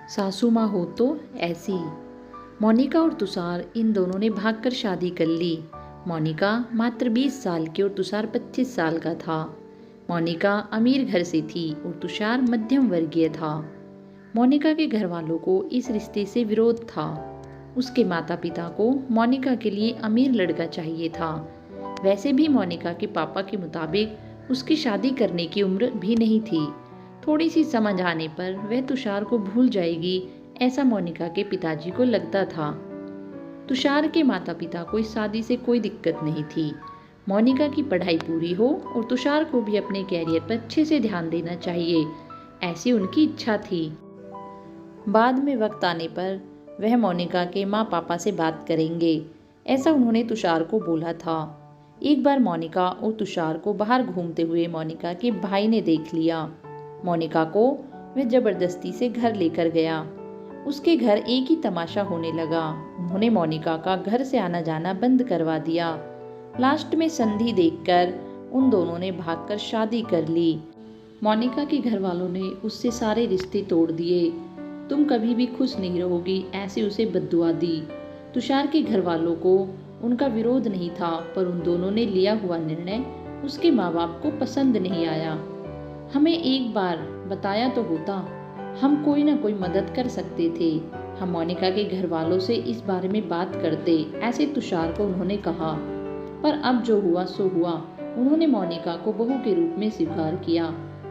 सासू माँ हो तो ऐसी। मोनिका और तुषार इन दोनों ने भागकर शादी कर ली। मोनिका मात्र 20 साल की और तुषार 25 साल का था। मोनिका अमीर घर से थी और तुषार मध्यम वर्गीय था। मोनिका के घर वालों को इस रिश्ते से विरोध था। उसके माता पिता को मोनिका के लिए अमीर लड़का चाहिए था। वैसे भी मोनिका के पापा के मुताबिक उसकी शादी करने की उम्र भी नहीं थी। थोड़ी सी समझ आने पर वह तुषार को भूल जाएगी, ऐसा मोनिका के पिताजी को लगता था। तुषार के माता पिता को इस शादी से कोई दिक्कत नहीं थी। मोनिका की पढ़ाई पूरी हो और तुषार को भी अपने कैरियर पर अच्छे से ध्यान देना चाहिए, ऐसी उनकी इच्छा थी। बाद में वक्त आने पर वह मोनिका के माँ पापा से बात करेंगे, ऐसा उन्होंने तुषार को बोला था। एक बार मोनिका और तुषार को बाहर घूमते हुए मोनिका के भाई ने देख लिया। मोनिका को वह जबरदस्ती से घर लेकर गया। उसके घर एक ही तमाशा होने लगा। उन्होंने मोनिका का घर से आना जाना बंद करवा दिया। लास्ट में संधि देखकर उन दोनों ने भागकर शादी कर ली। मोनिका के घर वालों ने उससे सारे रिश्ते तोड़ दिए। तुम कभी भी खुश नहीं रहोगी, ऐसे उसे बद्दुआ दी। तुषार के घर वालों को उनका विरोध नहीं था, पर उन दोनों ने लिया हुआ निर्णय उसके माँ बाप को पसंद नहीं आया। हमें एक बार बताया तो होता, हम कोई ना कोई मदद कर सकते थे। हम मोनिका के घर वालों से इस बारे में बात करते, ऐसे तुषार को उन्होंने कहा। पर अब जो हुआ सो हुआ। उन्होंने मोनिका को बहू के रूप में स्वीकार किया।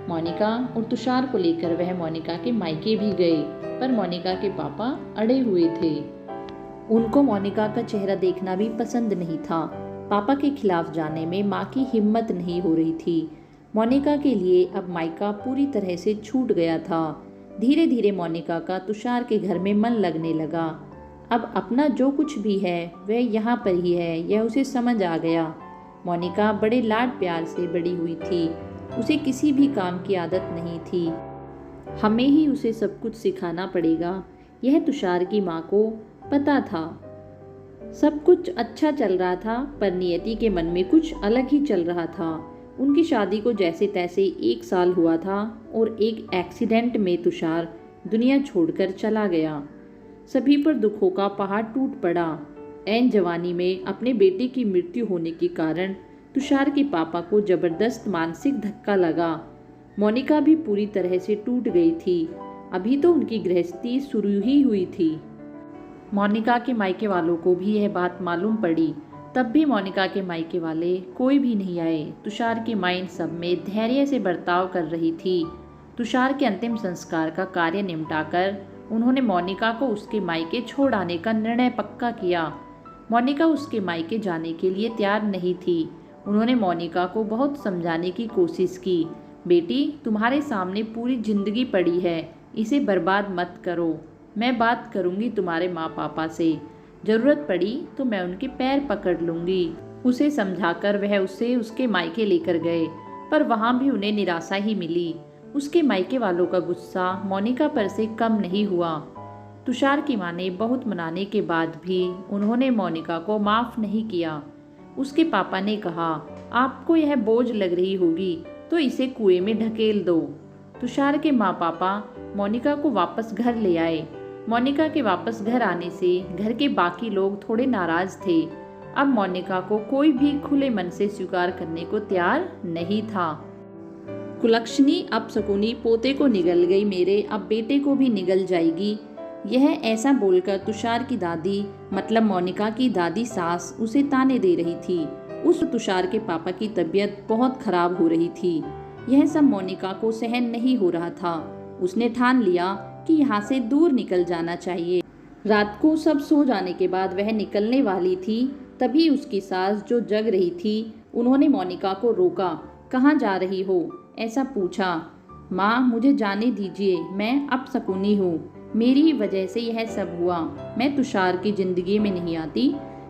मोनिका और तुषार को लेकर वह मोनिका के मायके भी गए, पर मोनिका के पापा अड़े हुए थे। उनको मोनिका का चेहरा देखना भी पसंद नहीं था। पापा के खिलाफ जाने में माँ की हिम्मत नहीं हो रही थी। मोनिका के लिए अब मायका पूरी तरह से छूट गया था। धीरे धीरे मोनिका का तुषार के घर में मन लगने लगा। अब अपना जो कुछ भी है वह यहाँ पर ही है, यह उसे समझ आ गया। मोनिका बड़े लाड प्यार से बड़ी हुई थी। उसे किसी भी काम की आदत नहीं थी। हमें ही उसे सब कुछ सिखाना पड़ेगा, यह तुषार की माँ को पता था। सब कुछ अच्छा चल रहा था, पर नियति के मन में कुछ अलग ही चल रहा था। उनकी शादी को जैसे तैसे 1 साल हुआ था और एक एक्सीडेंट में तुषार दुनिया छोड़कर चला गया। सभी पर दुखों का पहाड़ टूट पड़ा। ऐन जवानी में अपने बेटे की मृत्यु होने के कारण तुषार के पापा को जबरदस्त मानसिक धक्का लगा। मोनिका भी पूरी तरह से टूट गई थी। अभी तो उनकी गृहस्थी शुरू ही हुई थी। मोनिका के मायके वालों को भी यह बात मालूम पड़ी, तब भी मोनिका के मायके वाले कोई भी नहीं आए। तुषार की माँ इन सब में धैर्य से बर्ताव कर रही थी। तुषार के अंतिम संस्कार का कार्य निपटाकर उन्होंने मोनिका को उसके मायके छोड़ आने का निर्णय पक्का किया। मोनिका उसके मायके जाने के लिए तैयार नहीं थी। उन्होंने मोनिका को बहुत समझाने की कोशिश की। बेटी, तुम्हारे सामने पूरी जिंदगी पड़ी है, इसे बर्बाद मत करो। मैं बात करूंगी तुम्हारे माँ पापा से, जरूरत पड़ी तो मैं उनके पैर पकड़ लूंगी। उसे समझाकर वह उसे उसके मायके लेकर गए, पर वहां भी उन्हें निराशा ही मिली। उसके मायके वालों का गुस्सा मोनिका पर से कम नहीं हुआ। तुषार की मां ने बहुत मनाने के बाद भी उन्होंने मोनिका को माफ नहीं किया। उसके पापा ने कहा, आपको यह बोझ लग रही होगी तो इसे कुएं में ढकेल दो। तुषार के माँ पापा मोनिका को वापस घर ले आए। मोनिका के वापस घर आने से घर के बाकी लोग थोड़े नाराज थे। अब मोनिका को कोई भी खुले मन से स्वीकार करने को तैयार नहीं था। कुलक्षणी अपशकुनी पोते को निगल गई मेरे, अब बेटे को भी निगल जाएगी। यह ऐसा बोलकर तुषार की दादी, मतलब मोनिका की दादी सास, उसे ताने दे रही थी। उस तुषार के पापा की तबीयत बहुत खराब हो रही थी। यह सब मोनिका को सहन नहीं हो रहा था। उसने ठान लिया कि यहाँ से दूर निकल जाना चाहिए। रात को सब सो जाने के बाद वह निकलने वाली थी, तभी उसकी सास जो जग रही थी, उन्होंने मोनिका को रोका। कहाँ जा रही हो, ऐसा पूछा। माँ, मुझे जाने दीजिए, मैं अपशकुनी हूँ। मेरी ही वजह से यह सब हुआ। मैं तुषार की जिंदगी में नहीं आती।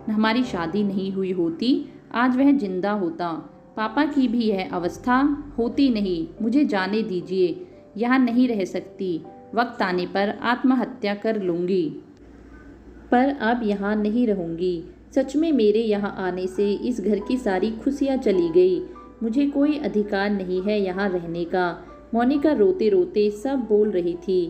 हमारी शादी नहीं हुई होती, आज वह जिंदा होता। पापा की भी यह अवस्था होती नहीं। मुझे जाने दीजिए, यहाँ नहीं रह सकती। वक्त आने पर आत्महत्या कर लूँगी, पर अब यहाँ नहीं रहूँगी। सच में मेरे यहाँ आने से इस घर की सारी खुशियाँ चली गई। मुझे कोई अधिकार नहीं है यहाँ रहने का। मोनिका रोते रोते सब बोल रही थी।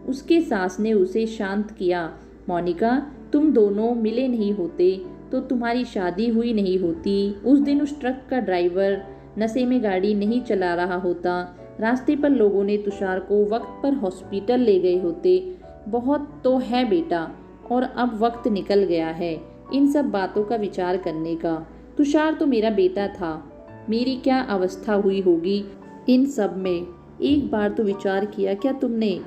उसके सास ने उसे शांत किया। मोनिका, तुम दोनों मिले नहीं होते तो तुम्हारी शादी हुई नहीं होती। उस दिन उस ट्रक का ड्राइवर नशे में गाड़ी नहीं चला रहा होता। रास्ते पर लोगों ने तुषार को वक्त पर हॉस्पिटल ले गए होते। बहुत तो है बेटा, और अब वक्त निकल गया है इन सब बातों का विचार करने का। तुषार तो मेरा बेटा था, मेरी क्या अवस्था हुई होगी इन सब में। एक बार तो विचार किया क्या तुमने?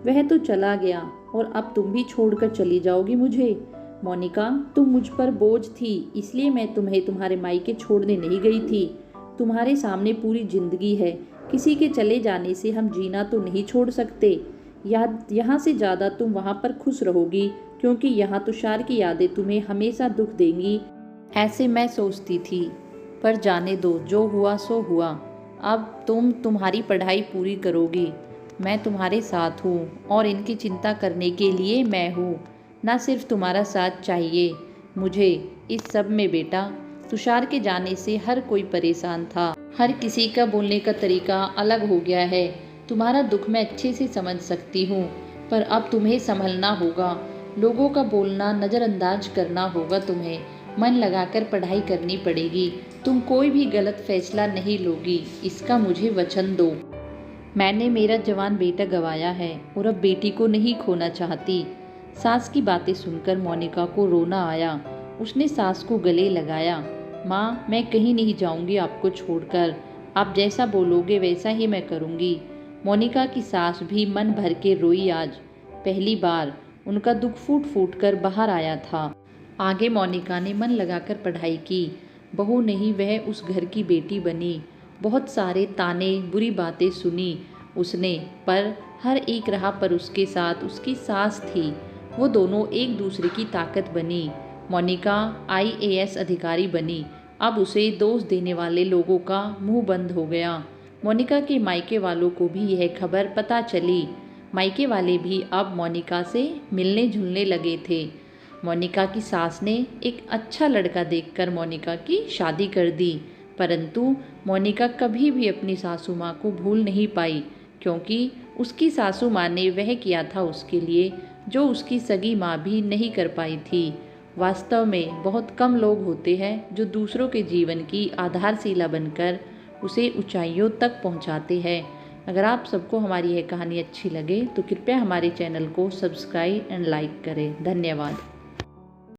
वह तो चला गया और अब तुम भी छोड़कर चली जाओगी मुझे। मोनिका, तुम मुझ पर बोझ थी, इसलिए मैं तुम्हें तुम्हारे मायके छोड़ने नहीं गई थी। तुम्हारे सामने पूरी जिंदगी है, किसी के चले जाने से हम जीना तो नहीं छोड़ सकते। यहाँ से ज़्यादा तुम वहाँ पर खुश रहोगी, क्योंकि यहाँ तुषार की यादें तुम्हें हमेशा दुख देंगी। ऐसे मैं सोचती थी, पर जाने दो, जो हुआ सो हुआ। अब तुम तुम्हारी पढ़ाई पूरी करोगी, मैं तुम्हारे साथ हूँ और इनकी चिंता करने के लिए मैं हूँ। ना सिर्फ तुम्हारा साथ चाहिए मुझे इस सब में बेटा। तुषार के जाने से हर कोई परेशान था, हर किसी का बोलने का तरीका अलग हो गया है। तुम्हारा दुख मैं अच्छे से समझ सकती हूँ, पर अब तुम्हें संभलना होगा। लोगों का बोलना नज़रअंदाज करना होगा तुम्हें। मन लगाकर पढ़ाई करनी पड़ेगी। तुम कोई भी गलत फैसला नहीं लोगी, इसका मुझे वचन दो। मैंने मेरा जवान बेटा गंवाया है और अब बेटी को नहीं खोना चाहती। सास की बातें सुनकर मोनिका को रोना आया। उसने सास को गले लगाया। माँ, मैं कहीं नहीं जाऊंगी आपको छोड़कर। आप जैसा बोलोगे वैसा ही मैं करूंगी। मोनिका की सास भी मन भर के रोई आज। पहली बार उनका दुख फूट फूट कर बाहर आया था। आगे मोनिका ने मन लगाकर पढ़ाई की। बहू नहीं, वह उस घर की बेटी बनी। बहुत सारे ताने, बुरी बातें सुनी उसने, पर हर एक राह पर उसके साथ उसकी सास थी। वो दोनों एक दूसरे की ताकत बनी। मोनिका IAS अधिकारी बनी। अब उसे दोष देने वाले लोगों का मुंह बंद हो गया। मोनिका के मायके वालों को भी यह खबर पता चली। मायके वाले भी अब मोनिका से मिलने जुलने लगे थे। मोनिका की सास ने एक अच्छा लड़का देखकर मोनिका की शादी कर दी, परंतु मोनिका कभी भी अपनी सासू माँ को भूल नहीं पाई, क्योंकि उसकी सासू माँ ने वह किया था उसके लिए जो उसकी सगी माँ भी नहीं कर पाई थी। वास्तव में बहुत कम लोग होते हैं जो दूसरों के जीवन की आधारशिला बनकर उसे ऊंचाइयों तक पहुंचाते हैं। अगर आप सबको हमारी यह कहानी अच्छी लगे तो कृपया हमारे चैनल को सब्सक्राइब एंड लाइक करें। धन्यवाद।